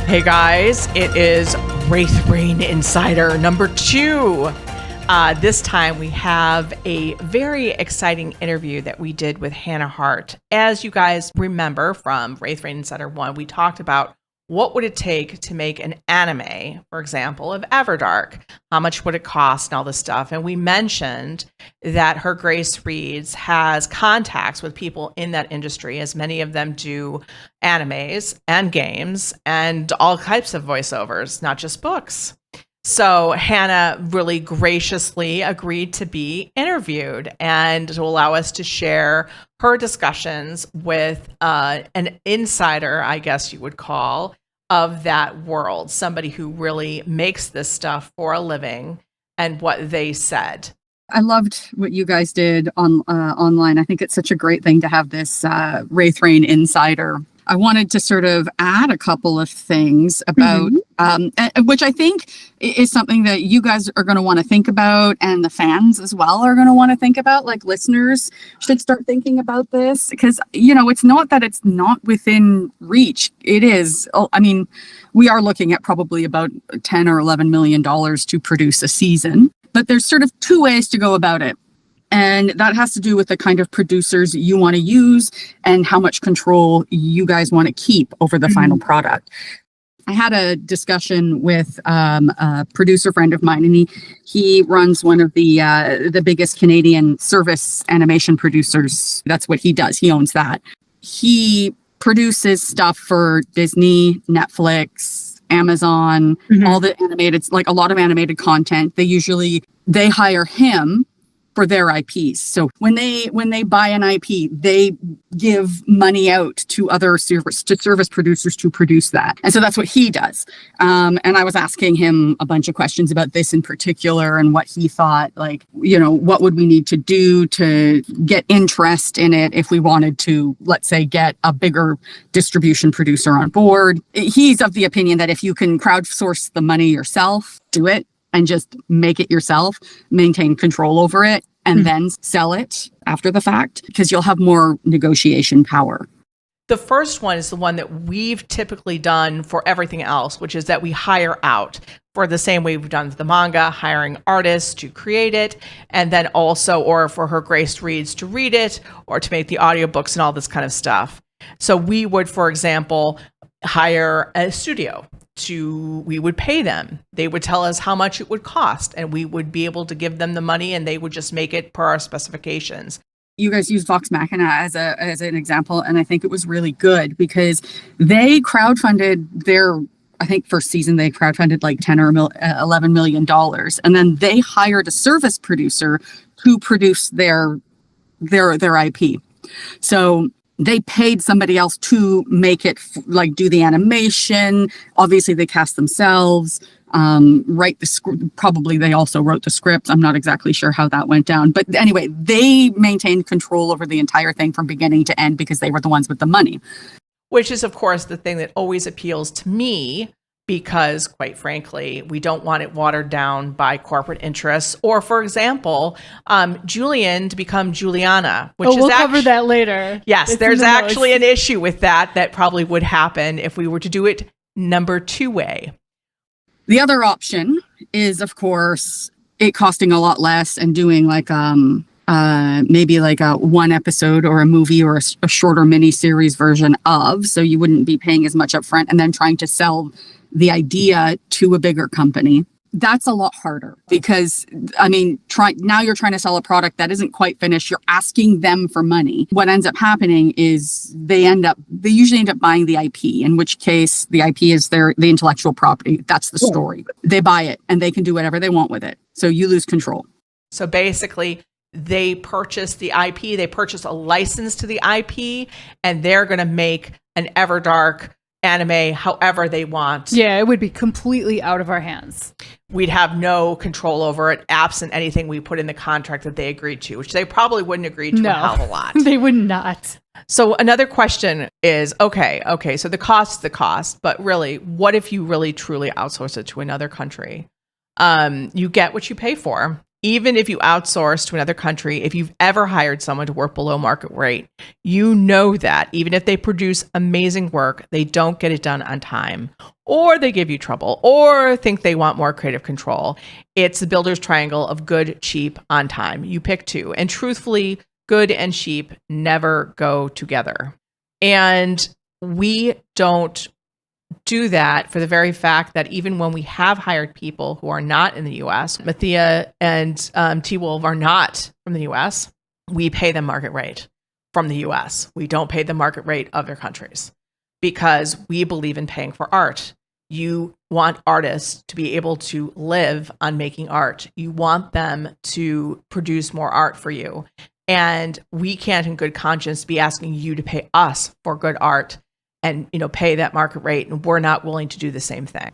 Hey guys, it is Raythe Reign Insider number 2. This time we have a very exciting interview that we did with Hannah Hart. As you guys remember from Raythe Reign Insider 1, we talked about what would it take to make an anime, for example, of Everdark? How much would it cost and all this stuff? And we mentioned that Her Grace Reads has contacts with people in that industry, as many of them do animes and games and all types of voiceovers, not just books. So Hannah really graciously agreed to be interviewed and to allow us to share her discussions with an insider, I guess you would call, of that world, somebody who really makes this stuff for a living, and what they said. I loved what you guys did online. I think it's such a great thing to have this Raythe Reign Insider. I wanted to sort of add a couple of things about, which I think is something that you guys are going to want to think about, and the fans as well are going to want to think about. Like, listeners should start thinking about this, because, you know, it's not that it's not within reach. It is. I mean, we are looking at probably about $10 or $11 million to produce a season, but there's sort of two ways to go about it. And that has to do with the kind of producers you want to use and how much control you guys want to keep over the final product. I had a discussion with a producer friend of mine, and he runs one of the biggest Canadian service animation producers. That's what he does. He owns that. He produces stuff for Disney, Netflix, Amazon, all the animated, like a lot of animated content. They hire him for their IPs. So when they buy an IP, they give money out to other service producers to produce that. And so that's what he does. And I was asking him a bunch of questions about this in particular, and what he thought, like, you know, what would we need to do to get interest in it if we wanted to, let's say, get a bigger distribution producer on board. He's of the opinion that if you can crowdsource the money yourself, do it. And just make it yourself, maintain control over it, and then sell it after the fact, because you'll have more negotiation power. The first one is the one that we've typically done for everything else, which is that we hire out for the same way we've done with the manga, hiring artists to create it, and then also, or for Her Grace Reads to read it, or to make the audiobooks and all this kind of stuff. So we would, for example, hire a studio. We would pay them. They would tell us how much it would cost, and we would be able to give them the money, and they would just make it per our specifications. You guys use Vox Machina as an example, and I think it was really good because they crowdfunded I think first season they crowdfunded like $10 or $11 million, and then they hired a service producer to produce their IP. So they paid somebody else to make it, like, do the animation. Obviously, they cast themselves, write the script. Probably they also wrote the script. I'm not exactly sure how that went down. But anyway, they maintained control over the entire thing from beginning to end because they were the ones with the money. Which is, of course, the thing that always appeals to me, because, quite frankly, we don't want it watered down by corporate interests. Or, for example, Julian to become Juliana, which we'll cover that later. Yes, there's actually an issue with that probably would happen if we were to do it number 2 way. The other option is, of course, it costing a lot less and doing like maybe like a one episode or a movie or a shorter mini series version of, so you wouldn't be paying as much upfront, and then trying to sell the idea to a bigger company. That's a lot harder because, I mean, now you're trying to sell a product that isn't quite finished. You're asking them for money. What ends up happening is they usually end up buying the IP, in which case the IP is the intellectual property. That's the story. They buy it and they can do whatever they want with it. So you lose control. So basically, they purchase the IP, they purchase a license to the IP, and they're going to make an Everdark anime however they want. Yeah, it would be completely out of our hands. We'd have no control over it, absent anything we put in the contract that they agreed to, which they probably wouldn't agree to a hell of a lot. They would not. So another question is, okay, so the cost is the cost, but really, what if you really truly outsource it to another country? You get what you pay for. Even if you outsource to another country, if you've ever hired someone to work below market rate, you know that even if they produce amazing work, they don't get it done on time, or they give you trouble, or think they want more creative control. It's the builder's triangle of good, cheap, on time. You pick two. And truthfully, good and cheap never go together. And we don't do that for the very fact that even when we have hired people who are not in the US, Mathia and T-Wolf are not from the US, we pay them market rate from the US. We don't pay the market rate of their countries because we believe in paying for art. You want artists to be able to live on making art. You want them to produce more art for you. And we can't in good conscience be asking you to pay us for good art and, pay that market rate. And we're not willing to do the same thing.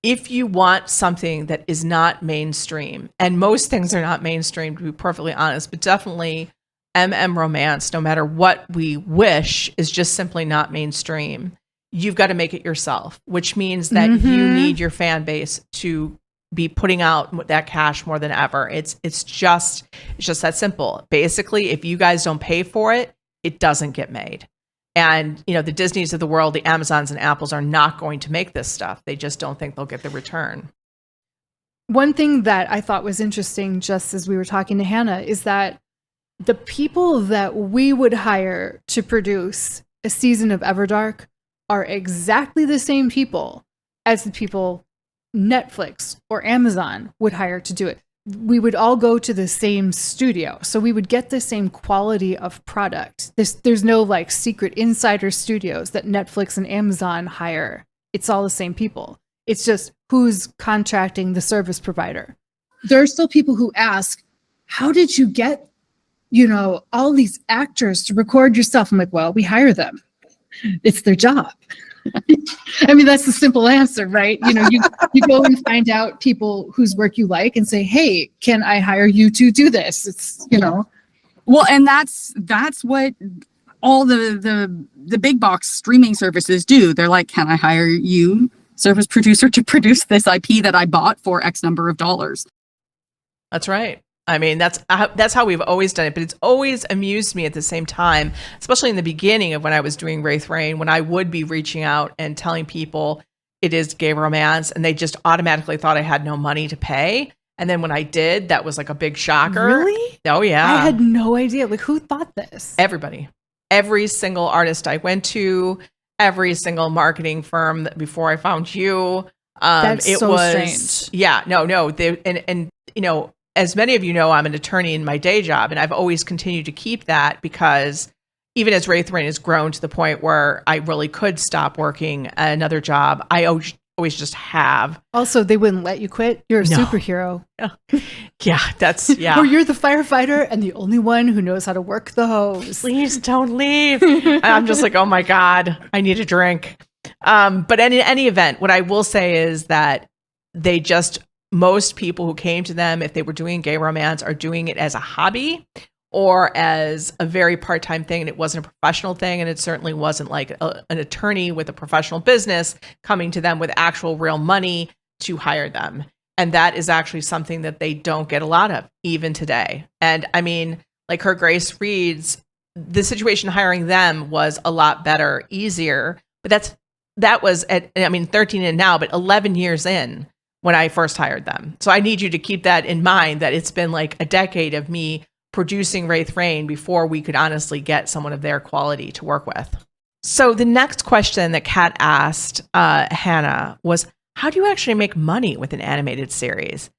If you want something that is not mainstream, and most things are not mainstream, to be perfectly honest, but definitely romance, no matter what we wish, is just simply not mainstream. You've got to make it yourself, which means that you need your fan base to be putting out that cash more than ever. It's just that simple. Basically, if you guys don't pay for it, it doesn't get made. And, the Disneys of the world, the Amazons and Apples are not going to make this stuff. They just don't think they'll get the return. One thing that I thought was interesting, just as we were talking to Hannah, is that the people that we would hire to produce a season of Everdark are exactly the same people as the people Netflix or Amazon would hire to do it. We would all go to the same studio, so we would get the same quality of product. There's no secret insider studios that Netflix and Amazon hire. It's all the same people. It's just who's contracting the service provider. There are still people who ask, how did you get, all these actors to record your stuff? I'm like, well, we hire them. It's their job. I mean, that's the simple answer, right? You go and find out people whose work you like and say, hey, can I hire you to do this? It's, Well, and that's what all the big box streaming services do. They're like, can I hire you, service producer, to produce this IP that I bought for X number of dollars? That's right. I mean, that's how we've always done it, but it's always amused me at the same time, especially in the beginning of when I was doing Raythe Reign, when I would be reaching out and telling people it is gay romance, and they just automatically thought I had no money to pay. And then when I did, that was like a big shocker. Really? Oh, yeah. I had no idea. Who thought this? Everybody. Every single artist I went to, every single marketing firm that before I found you. That's it so was strange. Yeah, no. As many of you know, I'm an attorney in my day job, and I've always continued to keep that because even as Raythe Reign has grown to the point where I really could stop working another job, I always just have. Also, they wouldn't let you quit. You're a superhero. Yeah. Or you're the firefighter and the only one who knows how to work the hose. Please don't leave. I'm just like, oh my God, I need a drink. But in any event, what I will say is that most people who came to them, if they were doing gay romance, are doing it as a hobby or as a very part-time thing. And it wasn't a professional thing. And it certainly wasn't like an attorney with a professional business coming to them with actual real money to hire them. And that is actually something that they don't get a lot of even today. And I mean, like Her Grace reads, the situation hiring them was a lot better, easier. But that was at 13 in now, but 11 years in when I first hired them. So I need you to keep that in mind, that it's been like a decade of me producing Raythe Reign before we could honestly get someone of their quality to work with. So the next question that Kat asked Hannah was, how do you actually make money with an animated series?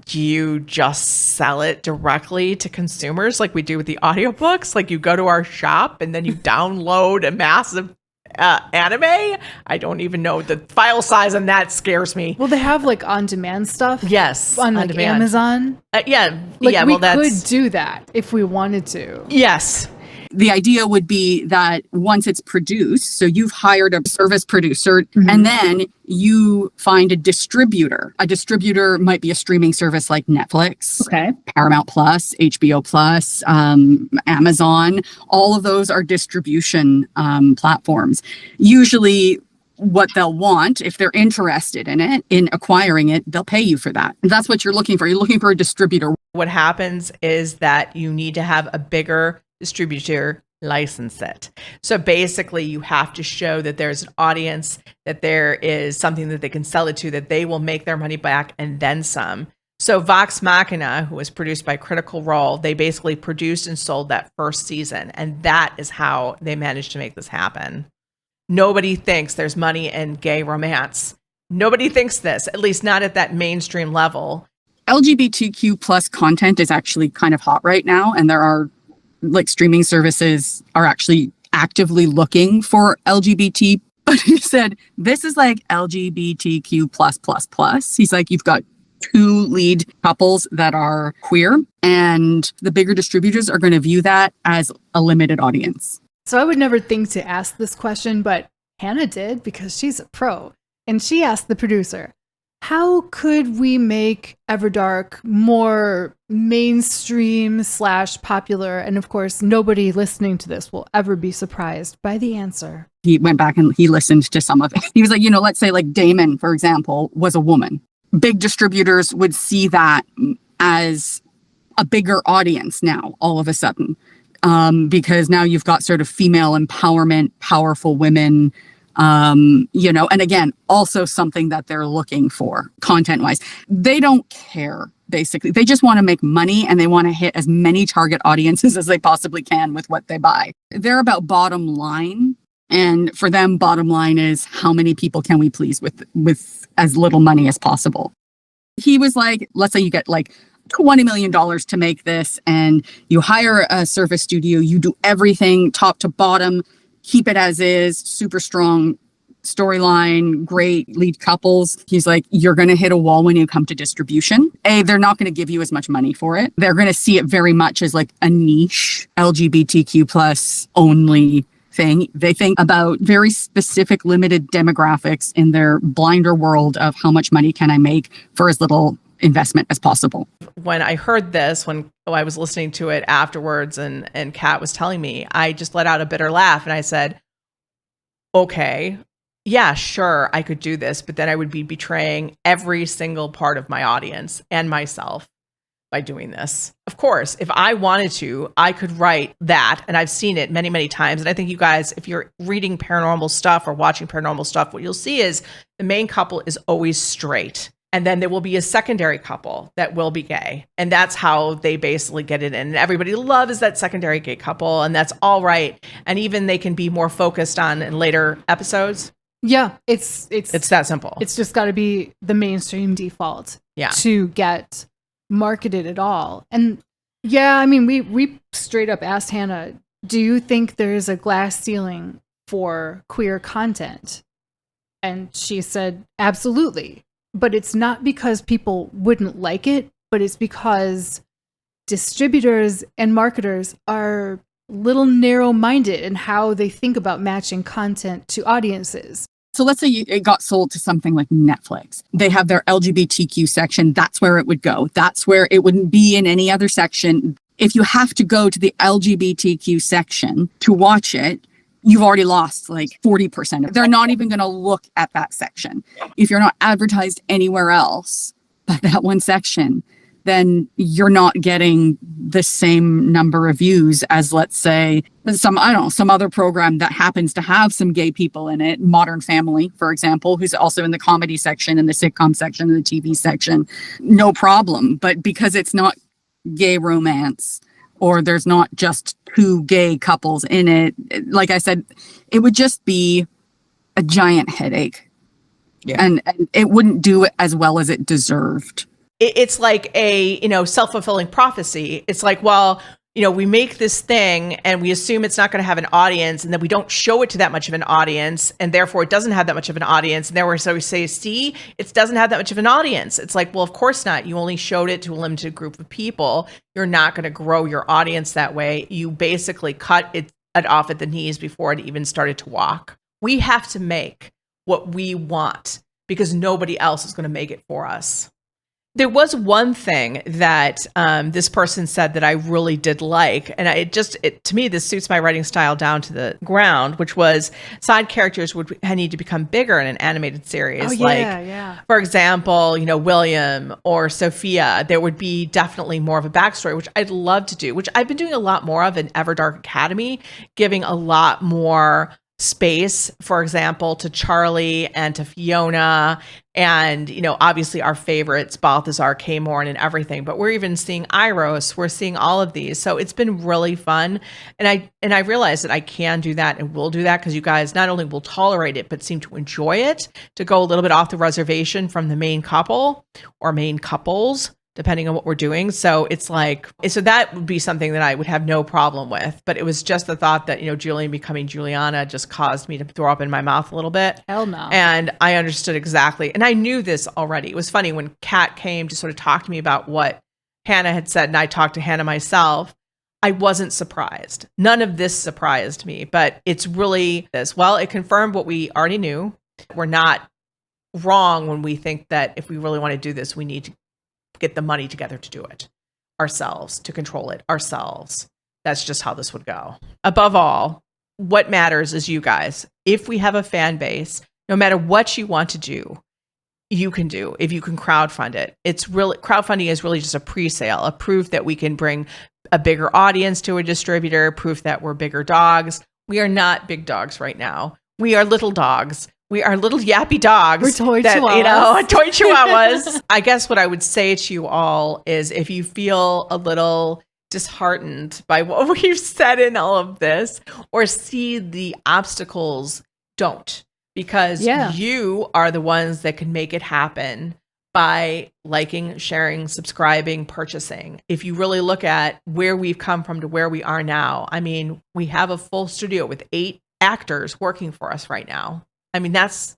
Do you just sell it directly to consumers like we do with the audiobooks? Like you go to our shop and then you download a massive anime? I don't even know. The file size on that scares me. Well, they have on-demand stuff. Yes, on demand. Amazon. We could do that if we wanted to. Yes. The idea would be that once it's produced, so you've hired a service producer, and then you find a distributor. A distributor might be a streaming service like Netflix, Paramount Plus, HBO Plus, Amazon. All of those are distribution platforms. Usually what they'll want, if they're interested in it, in acquiring it, they'll pay you for that. And that's what you're looking for. You're looking for a distributor. What happens is that you need to have a bigger distributor license it. So basically, you have to show that there's an audience, that there is something that they can sell it to, that they will make their money back and then some. So Vox Machina, who was produced by Critical Role, they basically produced and sold that first season. And that is how they managed to make this happen. Nobody thinks there's money in gay romance. Nobody thinks this, at least not at that mainstream level. LGBTQ plus content is actually kind of hot right now. And there are like streaming services are actually actively looking for LGBT. But he said, this is like LGBTQ plus plus plus. He's like, you've got 2 lead couples that are queer, and the bigger distributors are going to view that as a limited audience. So I would never think to ask this question, but Hannah did because she's a pro. And she asked the producer, how could we make Everdark more mainstream / popular? And of course, nobody listening to this will ever be surprised by the answer. He went back and he listened to some of it. He was like, let's say like Damon, for example, was a woman. Big distributors would see that as a bigger audience now, all of a sudden, because now you've got sort of female empowerment, powerful women, and again, also something that they're looking for content-wise. They don't care, basically. They just want to make money, and they want to hit as many target audiences as they possibly can with what they buy. They're about bottom line. And for them, bottom line is how many people can we please with as little money as possible. He was like, let's say you get like $20 million to make this, and you hire a service studio, you do everything top to bottom, keep it as is, super strong storyline, great lead couples. He's like, you're going to hit a wall when you come to distribution. They're not going to give you as much money for it. They're going to see it very much as like a niche LGBTQ plus only thing. They think about very specific limited demographics in their blinder world of how much money can I make for as little investment as possible. When I heard this, when I was listening to it afterwards and Kat was telling me, I just let out a bitter laugh and I said, okay, yeah, sure, I could do this, but then I would be betraying every single part of my audience and myself by doing this. Of course, if I wanted to, I could write that, and I've seen it many, many times. And I think you guys, if you're reading paranormal stuff or watching paranormal stuff, what you'll see is the main couple is always straight. And then there will be a secondary couple that will be gay. And that's how they basically get it in. And everybody loves that secondary gay couple, and that's all right. And even they can be more focused on in later episodes. Yeah, it's that simple. It's just got to be the mainstream default to get marketed at all. And yeah, I mean, we straight up asked Hannah, do you think there's a glass ceiling for queer content? And she said, absolutely. But it's not because people wouldn't like it, but it's because distributors and marketers are little narrow-minded in how they think about matching content to audiences. So let's say it got sold to something like Netflix. They have their LGBTQ section. That's where it would go. That's where it wouldn't be in any other section. If you have to go to the LGBTQ section to watch it, you've already lost like 40%. They're not even going to look at that section. If you're not advertised anywhere else but that one section, then you're not getting the same number of views as, let's say, some other program that happens to have some gay people in it. Modern Family, for example, who's also in the comedy section and the sitcom section and the TV section. No problem. But because it's not gay romance, or there's not just 2 gay couples in it, like I said, it would just be a giant headache. Yeah. And it wouldn't do it as well as it deserved. It's like a, self-fulfilling prophecy. It's like, well, we make this thing and we assume it's not going to have an audience, and then we don't show it to that much of an audience, and therefore it doesn't have that much of an audience. And therefore, so we say, see, it doesn't have that much of an audience. It's like, well, of course not. You only showed it to a limited group of people. You're not going to grow your audience that way. You basically cut it off at the knees before it even started to walk. We have to make what we want because nobody else is going to make it for us. There was one thing that this person said that I really did like, and to me, this suits my writing style down to the ground, which was side characters would need to become bigger in an animated series. Oh, yeah. For example, William or Sophia, there would be definitely more of a backstory, which I'd love to do, which I've been doing a lot more of in Everdark Academy, giving a lot more space, for example, to Charlie and to Fiona and, obviously our favorites, Balthazar, Kaymorn, and everything. But we're even seeing Iros. We're seeing all of these. So it's been really fun. And I realized that I can do that and will do that because you guys not only will tolerate it, but seem to enjoy it, to go a little bit off the reservation from the main couple or main couples, depending on what we're doing. So it's so that would be something that I would have no problem with. But it was just the thought that, Julian becoming Juliana just caused me to throw up in my mouth a little bit. Hell no. And I understood exactly. And I knew this already. It was funny when Kat came to sort of talk to me about what Hannah had said, and I talked to Hannah myself. I wasn't surprised. None of this surprised me, but it's really this. Well, it confirmed what we already knew. We're not wrong when we think that if we really want to do this, we need to get the money together to do it ourselves, to control it ourselves. That's just how this would go. Above all, what matters is you guys. If we have a fan base, no matter what you want to do, you can do. If you can crowdfund it, crowdfunding is really just a pre-sale, a proof that we can bring a bigger audience to a distributor, proof that we're bigger dogs. We are not big dogs right now. We are little dogs. We are little yappy dogs. We're toy chihuahuas. Toy chihuahuas. I guess what I would say to you all is if you feel a little disheartened by what we've said in all of this or see the obstacles, don't. Because you are the ones that can make it happen by liking, sharing, subscribing, purchasing. If you really look at where we've come from to where we are now, I mean, we have a full studio with 8 actors working for us right now. I mean, that's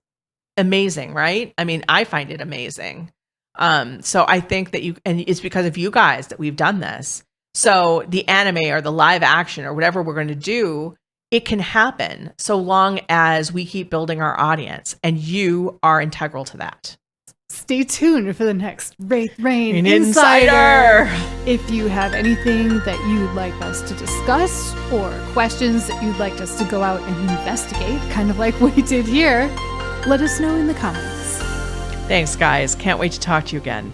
amazing, right? I mean, I find it amazing. So I think that and it's because of you guys that we've done this. So the anime or the live action or whatever we're going to do, it can happen so long as we keep building our audience, and you are integral to that. Stay tuned for the next Raythe Reign Insider. If you have anything that you'd like us to discuss or questions that you'd like us to go out and investigate, kind of like we did here, let us know in the comments. Thanks, guys. Can't wait to talk to you again.